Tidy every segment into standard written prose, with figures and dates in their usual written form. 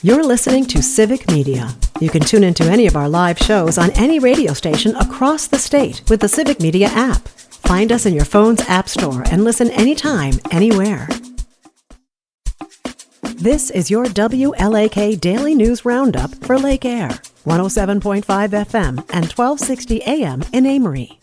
You're listening to Civic Media. You can tune into any of our live shows on any radio station across the state with the Civic Media app. Find us in your phone's app store and listen anytime, anywhere. This is your WLAK Daily News Roundup for Lake Air, 107.5 FM and 1260 AM in Amory.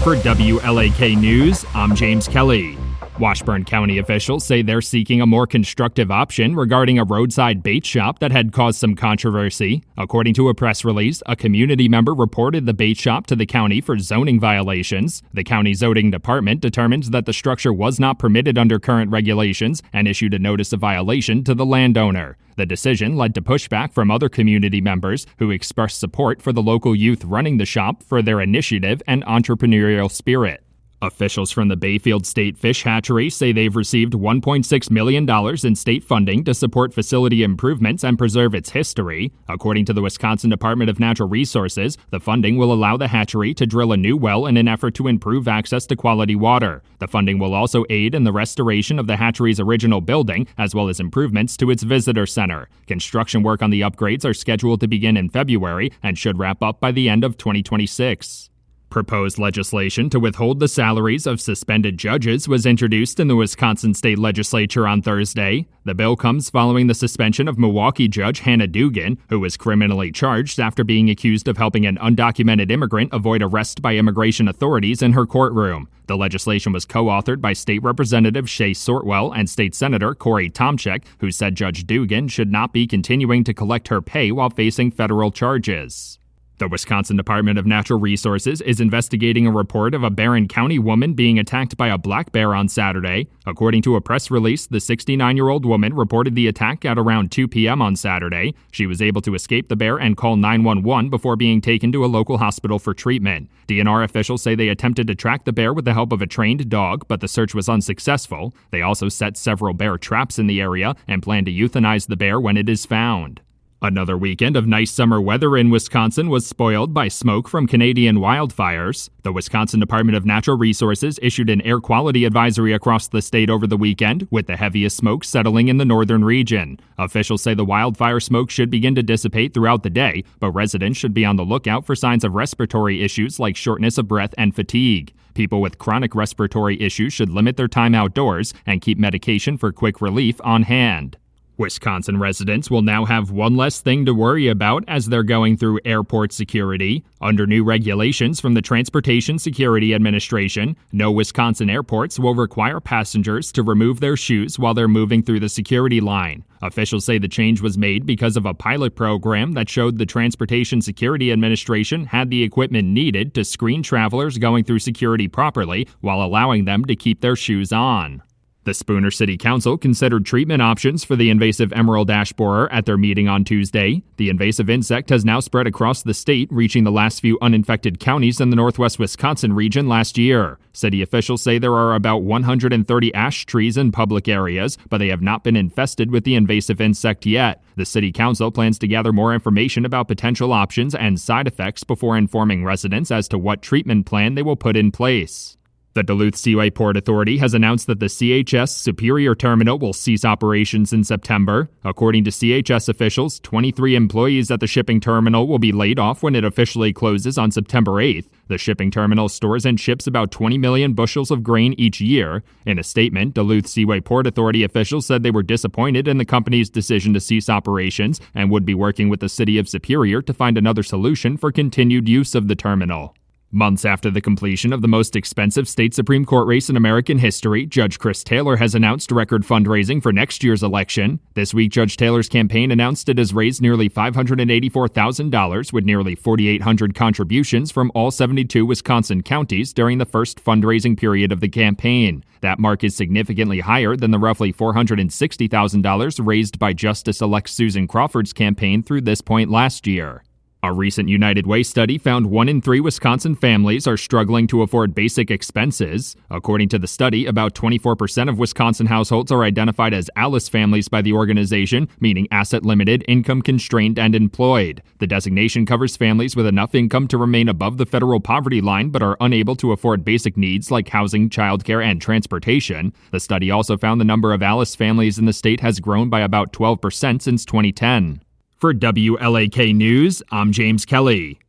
For WLAK News, I'm James Kelly. Washburn County officials say they're seeking a more constructive option regarding a roadside bait shop that had caused some controversy. According to a press release, a community member reported the bait shop to the county for zoning violations. The county zoning department determined that the structure was not permitted under current regulations and issued a notice of violation to the landowner. The decision led to pushback from other community members who expressed support for the local youth running the shop for their initiative and entrepreneurial spirit. Officials from the Bayfield State Fish Hatchery say they've received $1.6 million in state funding to support facility improvements and preserve its history. According to the Wisconsin Department of Natural Resources, the funding will allow the hatchery to drill a new well in an effort to improve access to quality water. The funding will also aid in the restoration of the hatchery's original building, as well as improvements to its visitor center. Construction work on the upgrades are scheduled to begin in February and should wrap up by the end of 2026. Proposed legislation to withhold the salaries of suspended judges was introduced in the Wisconsin State Legislature on Thursday. The bill comes following the suspension of Milwaukee Judge Hannah Dugan, who was criminally charged after being accused of helping an undocumented immigrant avoid arrest by immigration authorities in her courtroom. The legislation was co-authored by State Representative Shay Sortwell and State Senator Corey Tomczyk, who said Judge Dugan should not be continuing to collect her pay while facing federal charges. The Wisconsin Department of Natural Resources is investigating a report of a Barron County woman being attacked by a black bear on Saturday. According to a press release, the 69-year-old woman reported the attack at around 2 p.m. on Saturday. She was able to escape the bear and call 911 before being taken to a local hospital for treatment. DNR officials say they attempted to track the bear with the help of a trained dog, but the search was unsuccessful. They also set several bear traps in the area and plan to euthanize the bear when it is found. Another weekend of nice summer weather in Wisconsin was spoiled by smoke from Canadian wildfires. The Wisconsin Department of Natural Resources issued an air quality advisory across the state over the weekend, with the heaviest smoke settling in the northern region. Officials say the wildfire smoke should begin to dissipate throughout the day, but residents should be on the lookout for signs of respiratory issues like shortness of breath and fatigue. People with chronic respiratory issues should limit their time outdoors and keep medication for quick relief on hand. Wisconsin residents will now have one less thing to worry about as they're going through airport security. Under new regulations from the Transportation Security Administration, no Wisconsin airports will require passengers to remove their shoes while they're moving through the security line. Officials say the change was made because of a pilot program that showed the Transportation Security Administration had the equipment needed to screen travelers going through security properly while allowing them to keep their shoes on. The Spooner City Council considered treatment options for the invasive emerald ash borer at their meeting on Tuesday. The invasive insect has now spread across the state, reaching the last few uninfected counties in the northwest Wisconsin region last year. City officials say there are about 130 ash trees in public areas, but they have not been infested with the invasive insect yet. The City Council plans to gather more information about potential options and side effects before informing residents as to what treatment plan they will put in place. The Duluth Seaway Port Authority has announced that the CHS Superior Terminal will cease operations in September. According to CHS officials, 23 employees at the shipping terminal will be laid off when it officially closes on September 8th. The shipping terminal stores and ships about 20 million bushels of grain each year. In a statement, Duluth Seaway Port Authority officials said they were disappointed in the company's decision to cease operations and would be working with the city of Superior to find another solution for continued use of the terminal. Months after the completion of the most expensive state Supreme Court race in American history, Judge Chris Taylor has announced record fundraising for next year's election. This week, Judge Taylor's campaign announced it has raised nearly $584,000 with nearly 4,800 contributions from all 72 Wisconsin counties during the first fundraising period of the campaign. That mark is significantly higher than the roughly $460,000 raised by Justice-elect Susan Crawford's campaign through this point last year. A recent United Way study found 1 in 3 Wisconsin families are struggling to afford basic expenses. According to the study, about 24% of Wisconsin households are identified as ALICE families by the organization, meaning asset-limited, income-constrained, and employed. The designation covers families with enough income to remain above the federal poverty line but are unable to afford basic needs like housing, childcare, and transportation. The study also found the number of ALICE families in the state has grown by about 12% since 2010. For WLAK News, I'm James Kelly.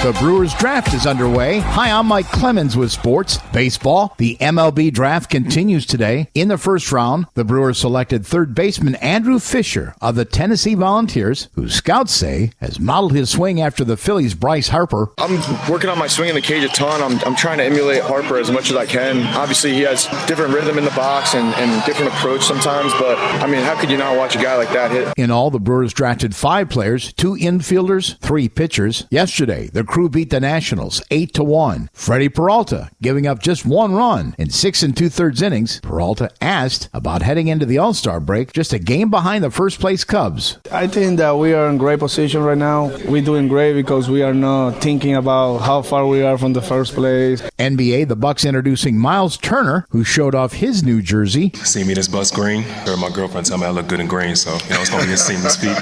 The Brewers draft is underway. Hi, I'm Mike Clemens with sports. Baseball, the MLB draft continues today. In the first round, the Brewers selected third baseman Andrew Fisher of the Tennessee Volunteers, who scouts say has modeled his swing after the Phillies' Bryce Harper. I'm working on my swing in the cage a ton. I'm trying to emulate Harper as much as I can. Obviously, he has different rhythm in the box and different approach sometimes, but, I mean, how could you not watch a guy like that hit? In all, the Brewers drafted 5 players, 2 infielders, 3 pitchers. Yesterday, the crew beat the Nationals 8-1. Freddie Peralta giving up just 1 run in 6 2/3 innings. Peralta asked about heading into the All-Star break, just a game behind the first-place Cubs. I think that we are in great position right now. We're doing great because we are not thinking about how far we are from the first place. NBA, the Bucks introducing Miles Turner, who showed off his new jersey. See me this bus green. Heard my girlfriend tell me I look good in green, so it's going to be a seamless feat.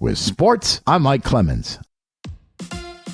With sports, I'm Mike Clemens.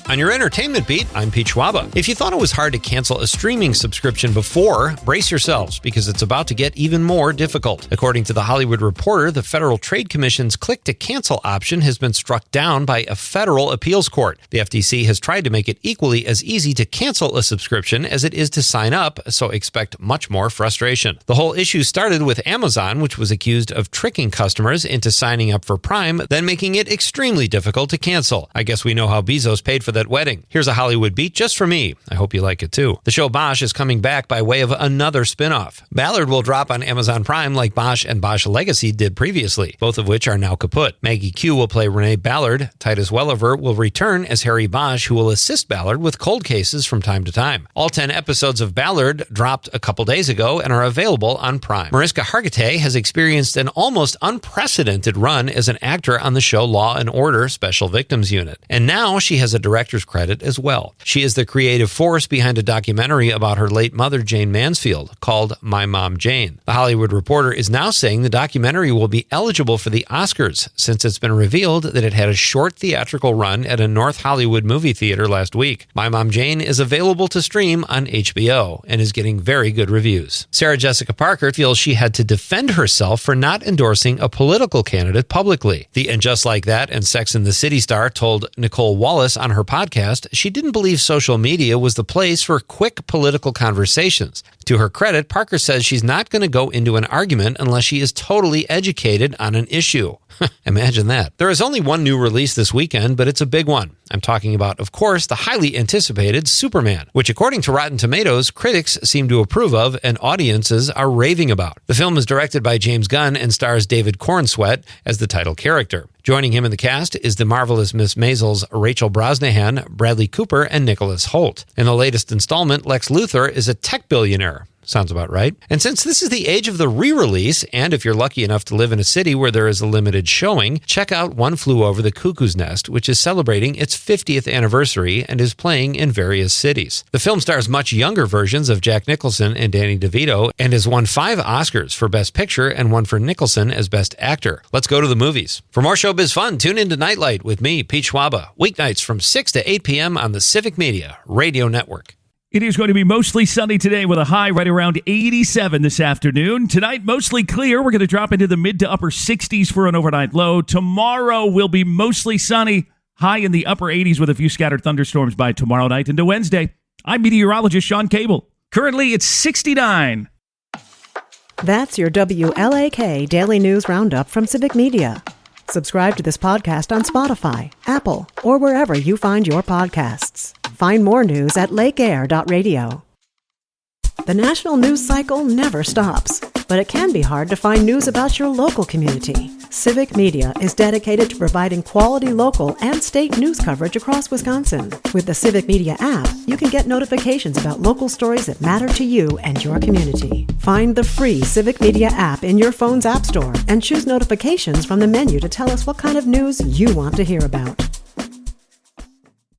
On your entertainment beat, I'm Pete Schwaba. If you thought it was hard to cancel a streaming subscription before, brace yourselves because it's about to get even more difficult. According to The Hollywood Reporter, the Federal Trade Commission's click-to-cancel option has been struck down by a federal appeals court. The FTC has tried to make it equally as easy to cancel a subscription as it is to sign up, so expect much more frustration. The whole issue started with Amazon, which was accused of tricking customers into signing up for Prime, then making it extremely difficult to cancel. I guess we know how Bezos paid for that wedding. Here's a Hollywood beat just for me. I hope you like it too. The show Bosch is coming back by way of another spin-off. Ballard will drop on Amazon Prime like Bosch and Bosch Legacy did previously, both of which are now kaput. Maggie Q will play Renee Ballard. Titus Welliver will return as Harry Bosch, who will assist Ballard with cold cases from time to time. All 10 episodes of Ballard dropped a couple days ago and are available on Prime. Mariska Hargitay has experienced an almost unprecedented run as an actor on the show Law & Order Special Victims Unit. And now she has a director's credit as well. She is the creative force behind a documentary about her late mother, Jane Mansfield, called My Mom Jane. The Hollywood Reporter is now saying the documentary will be eligible for the Oscars since it's been revealed that it had a short theatrical run at a North Hollywood movie theater last week. My Mom Jane is available to stream on HBO and is getting very good reviews. Sarah Jessica Parker feels she had to defend herself for not endorsing a political candidate publicly. The And Just Like That and Sex and the City star told Nicole Wallace on her podcast she didn't believe social media was the place for quick political conversations. To her credit, Parker says she's not going to go into an argument unless she is totally educated on an issue. Imagine that. There is only one new release this weekend, but it's a big one. I'm talking about, of course, the highly anticipated Superman, which according to Rotten Tomatoes, critics seem to approve of and audiences are raving about. The film is directed by James Gunn and stars David Cornsweet as the title character. Joining him in the cast is the marvelous Miss Maisel's Rachel Brosnahan, Bradley Cooper, and Nicholas Hoult. In the latest installment, Lex Luthor is a tech billionaire. Sounds about right. And since this is the age of the re-release, and if you're lucky enough to live in a city where there is a limited showing, check out One Flew Over the Cuckoo's Nest, which is celebrating its 50th anniversary and is playing in various cities. The film stars much younger versions of Jack Nicholson and Danny DeVito and has won 5 Oscars for Best Picture and 1 for Nicholson as Best Actor. Let's go to the movies. For more showbiz fun, tune into Nightlight with me, Pete Schwaba, weeknights from 6 to 8 p.m. on the Civic Media Radio Network. It is going to be mostly sunny today with a high right around 87 this afternoon. Tonight, mostly clear. We're going to drop into the mid to upper 60s for an overnight low. Tomorrow will be mostly sunny, high in the upper 80s with a few scattered thunderstorms by tomorrow night into Wednesday. I'm meteorologist Sean Cable. Currently, it's 69. That's your WLAK Daily News Roundup from Civic Media. Subscribe to this podcast on Spotify, Apple, or wherever you find your podcasts. Find more news at lakeair.radio. The national news cycle never stops, but it can be hard to find news about your local community. Civic Media is dedicated to providing quality local and state news coverage across Wisconsin. With the Civic Media app, you can get notifications about local stories that matter to you and your community. Find the free Civic Media app in your phone's app store and choose notifications from the menu to tell us what kind of news you want to hear about.